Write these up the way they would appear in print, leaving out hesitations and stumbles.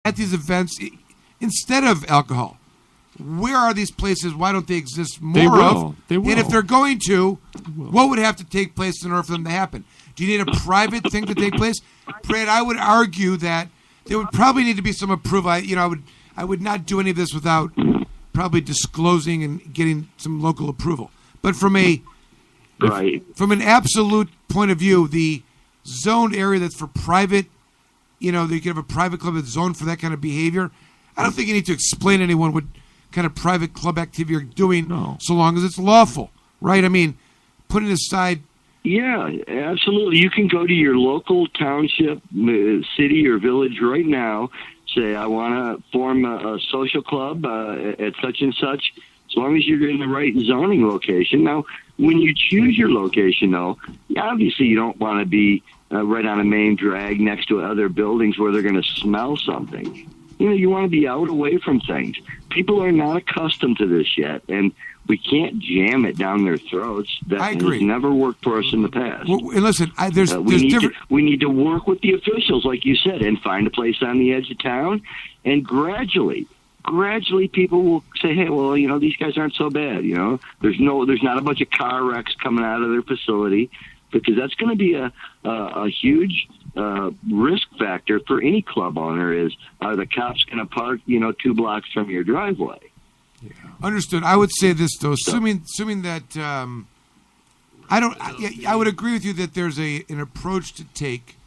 at these events instead of alcohol? Where are these places? Why don't they exist more They will. of? They will. And if they're going to, what would have to take place in order for them to happen? Do you need a private thing to take place? Brad, I would argue that there would probably need to be some approval. I would not do any of this without probably disclosing and getting some local approval. But from an absolute point of view, the zoned area that's for private, they could have a private club that's zoned for that kind of behavior. I don't think you need to explain to anyone what kind of private club activity you're doing, so long as it's lawful, right? I mean, putting aside. Yeah, absolutely. You can go to your local township, city, or village right now. Say, I want to form a social club at such and such, as long as you're in the right zoning location. Now, when you choose your location, though, obviously you don't want to be right on a main drag next to other buildings where they're going to smell something. You want to be out away from things. People are not accustomed to this yet, and we can't jam it down their throats. That I agree. has never worked for us in the past. Well, and listen, there's different. We need to work with the officials, like you said, and find a place on the edge of town, and gradually people will say, hey, well, these guys aren't so bad. There's not a bunch of car wrecks coming out of their facility, because that's going to be a huge risk factor for any club owner. Is, are the cops going to park 2 blocks from your driveway? Yeah. Understood. I would say this though, assuming that I would agree with you that there's an approach to take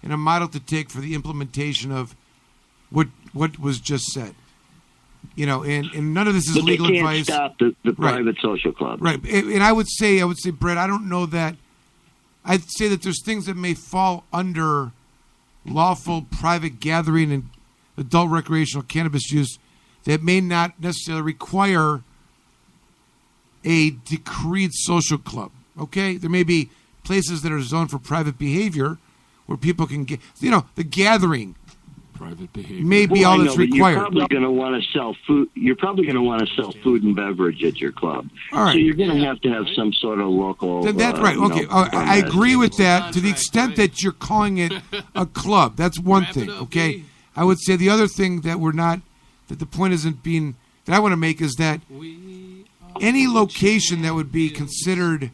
and a model to take for the implementation of what was just said. And none of this is but legal they can't advice. Stop the private social club. Right. And I would say, Brett, I don't know that. I'd say that there's things that may fall under lawful private gathering and adult recreational cannabis use that may not necessarily require a decreed social club. Okay? There may be places that are zoned for private behavior where people can get, the gathering. Private behavior. May be all that's required. You're probably going to want to sell food. You're probably going to want to sell food and beverage at your club. All right. So you're going to have some sort of local. That's right. Okay, I agree with that to the extent that you're calling it a club. That's one thing. Okay, I would say the other thing that the point isn't being that I want to make is that any location that would be considered,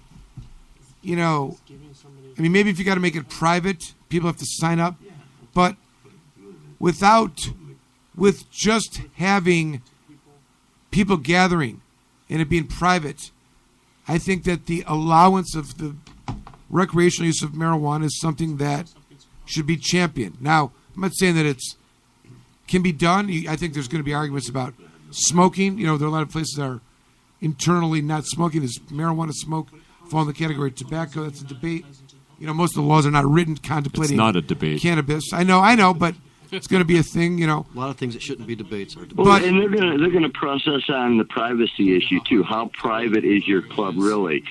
maybe if you got to make it private, people have to sign up, but with just having people gathering and it being private, I think that the allowance of the recreational use of marijuana is something that should be championed. Now, I'm not saying that it's can be done. I think there's going to be arguments about smoking. There are a lot of places that are internally not smoking. Is marijuana smoke fall in the category of tobacco? That's a debate. Most of the laws are not written contemplating. It's not a debate. Cannabis. I know, but it's going to be a thing. A lot of things that shouldn't be debates are debates. Well, and they're going to process on the privacy issue too. How private is your club really?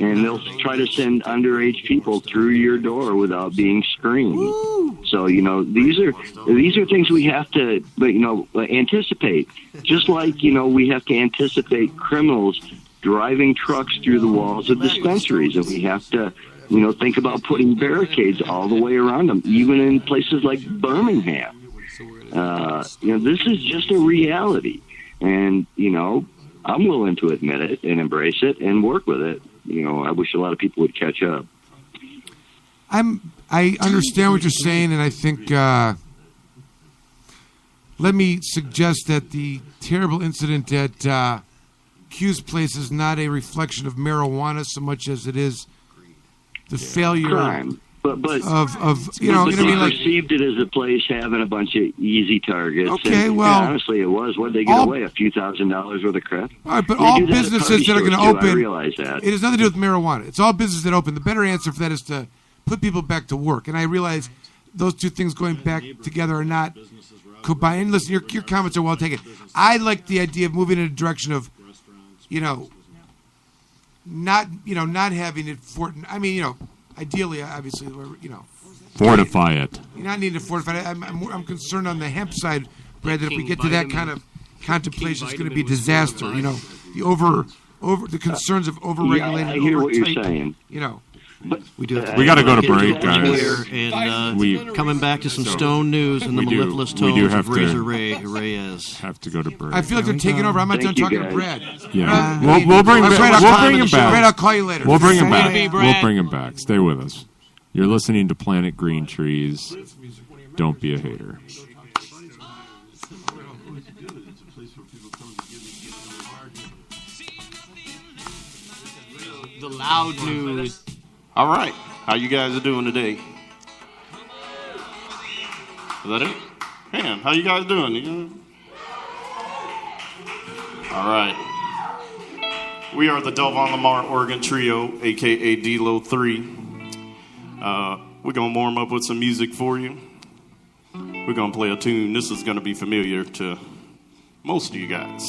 And they'll try to send underage people through your door without being screened. Woo! So these are things we have to anticipate. Just like we have to anticipate criminals driving trucks through the walls of dispensaries, and we have to think about putting barricades all the way around them, even in places like Birmingham. This is just a reality, and I'm willing to admit it and embrace it and work with it. I wish a lot of people would catch up. I understand what you're saying, and I think let me suggest that the terrible incident at Q's place is not a reflection of marijuana so much as it is the failure crime. But of they perceived it as a place having a bunch of easy targets. Okay, and, well, honestly, it was. What did they get away? A few $1,000s worth of crap. All right, but all businesses that are going to open, I realize that. It has nothing to do with marijuana. It's all businesses that open. The better answer for that is to put people back to work. And I realize those two things going back together are not combined. And listen, your comments are well taken. I like the idea of moving in a direction of, not having it ideally, obviously, fortify it. You're not needing to fortify it. I'm concerned on the hemp side, Brad, that if we get to that kind of contemplation, it's going to be disaster. The concerns of overregulating. Yeah, I hear what you're saying. We do have to We gotta go to get into break, the guys. here, and We- coming back to some Stone news and the we do- mellifluous we do tones have of to- Razor Reyes. Have to go to break. I feel like they're taking over. I'm not done Thank you, talking to guys. Brad. Yeah, Brad, we'll bring I'm back. afraid I'll We'll call bring you- him Brad, I'll back. call you later. We'll bring him Okay? back. We'll bring him back. Stay with us. You're listening to Planet Green Trees. Don't be a hater. The loud news. All right. How you guys are doing today? Is that it? Man, how you guys doing? All right. We are the Delvon Lamar Organ Trio, a.k.a. D-Lo 3. We're going to warm up with some music for you. We're going to play a tune. This is going to be familiar to most of you guys.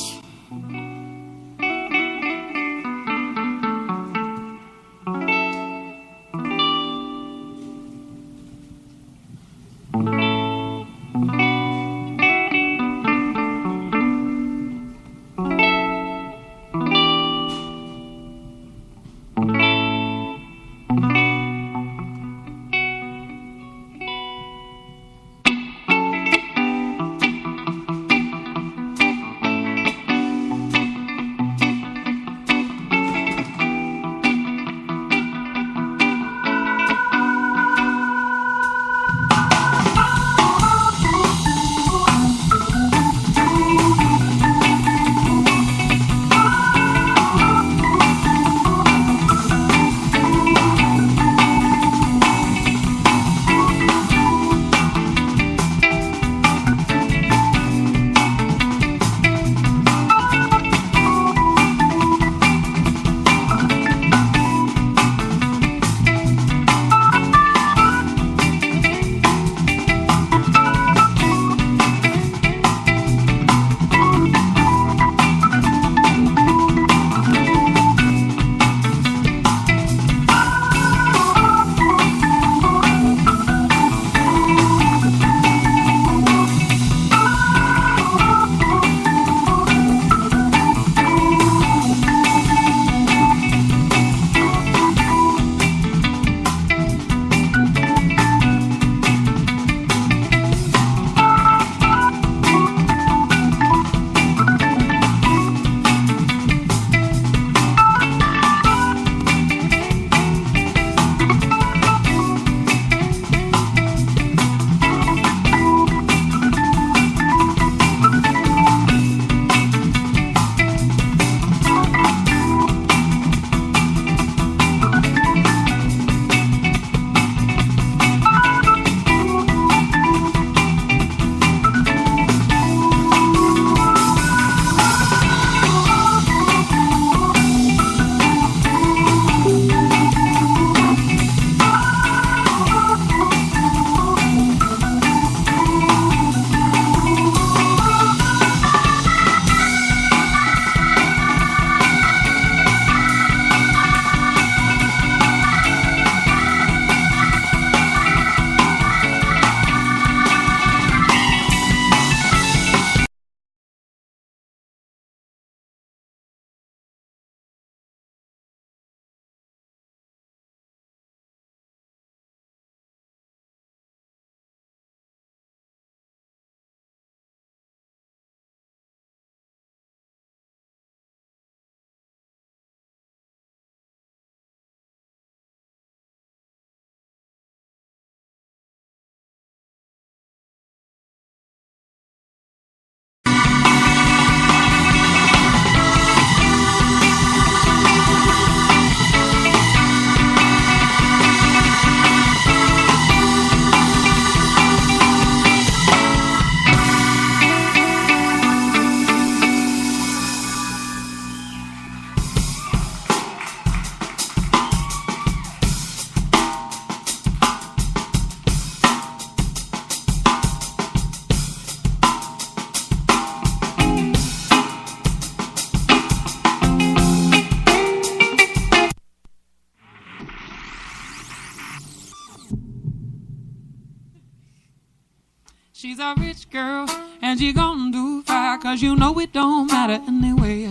She's a rich girl, and she gon' do fine, 'cause you know it don't matter anyway.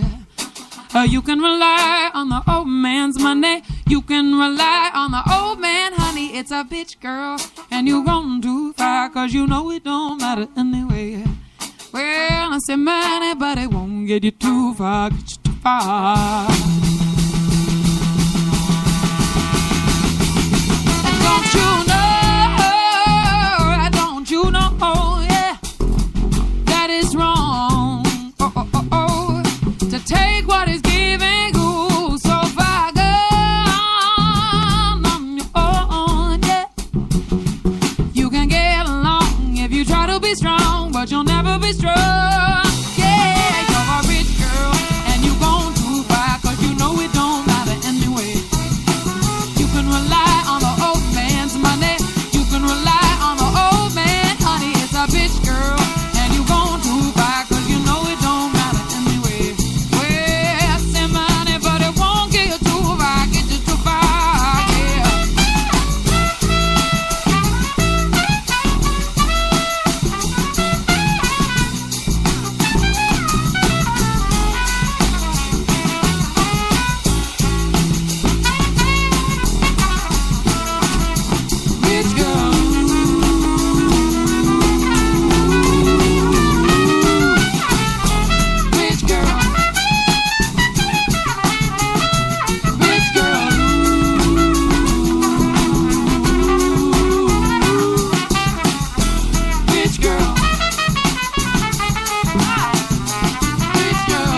You can rely on the old man's money. You can rely on the old man, honey, it's a bitch, girl. And you gone too far, cause you know it don't matter anyway. Well, I said money, but it won't get you too far, get you too far. Don't you know, yeah, that is wrong. To take what is giving you so far gone on your own, yeah. You can get along if you try to be strong, but you'll never be strong. Yeah, you're a rich girl and you gone too far, cause you know it don't matter anyway. You can rely on the old man's money. You can rely on the old man, honey, it's a bitch, girl. And you gone too far, cause you know it don't matter anyway. Well, send money, but it won't get you too far, get you too far, yeah. Rich girl. Rich girl. Rich girl. Rich girl. Rich girl.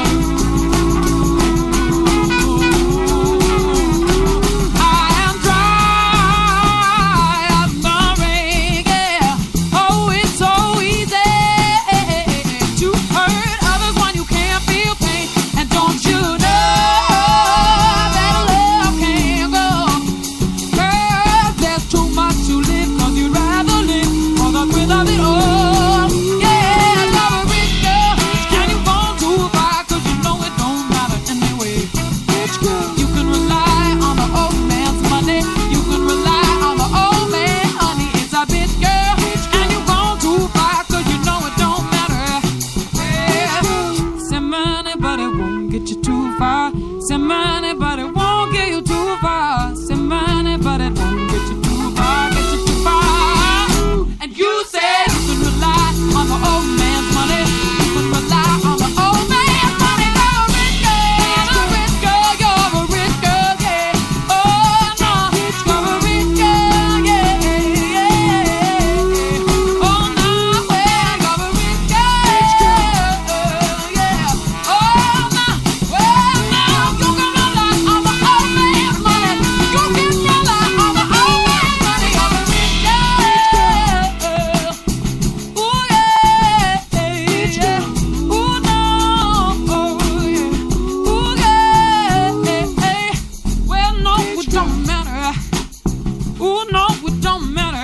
I am dry as the rain, yeah. Oh, it's so easy to hurt others when you can't feel pain. And don't you know that love can't go? Girl, there's too much to live, cause you'd rather live for the thrill of it all. Yeah, love a rich girl, and you gone too far, cause you know it don't matter anyway. Rich girl, you can rely on the old man's money. You can rely on the old man, honey, it's a bitch, girl. And you gone too far, cause you know it don't matter. Yeah, send money, but it won't get you too far. Send money, but it won't get you too far. Send money, but it won't get you too far, get you too far. And you said you can rely on the old man's money. You can rely on the old man's money. You're a rich girl, you're a rich girl, yeah. Oh no, you're a rich girl, yeah, yeah. Oh no, well, you're a rich girl, yeah. Oh no, well now you can rely on the old man's money. You can rely on the old man's money. You're a rich girl. Ooh yeah, yeah. Ooh no, oh yeah. Ooh yeah. Well no, it don't matter. Ooh no, it don't matter.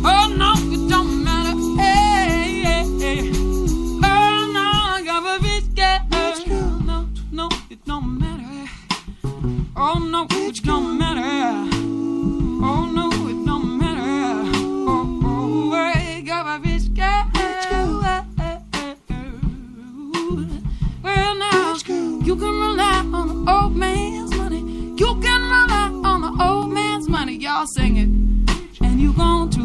Oh no, it don't matter. Hey, hey, hey. Oh no, I got a rich girl. No, no, it don't matter. Oh no, it don't matter. Oh no, it don't matter. Oh, I got a rich girl. Well now, you can rely on the old man's money. You can rely on the old man's money. Y'all sing it. And you gone too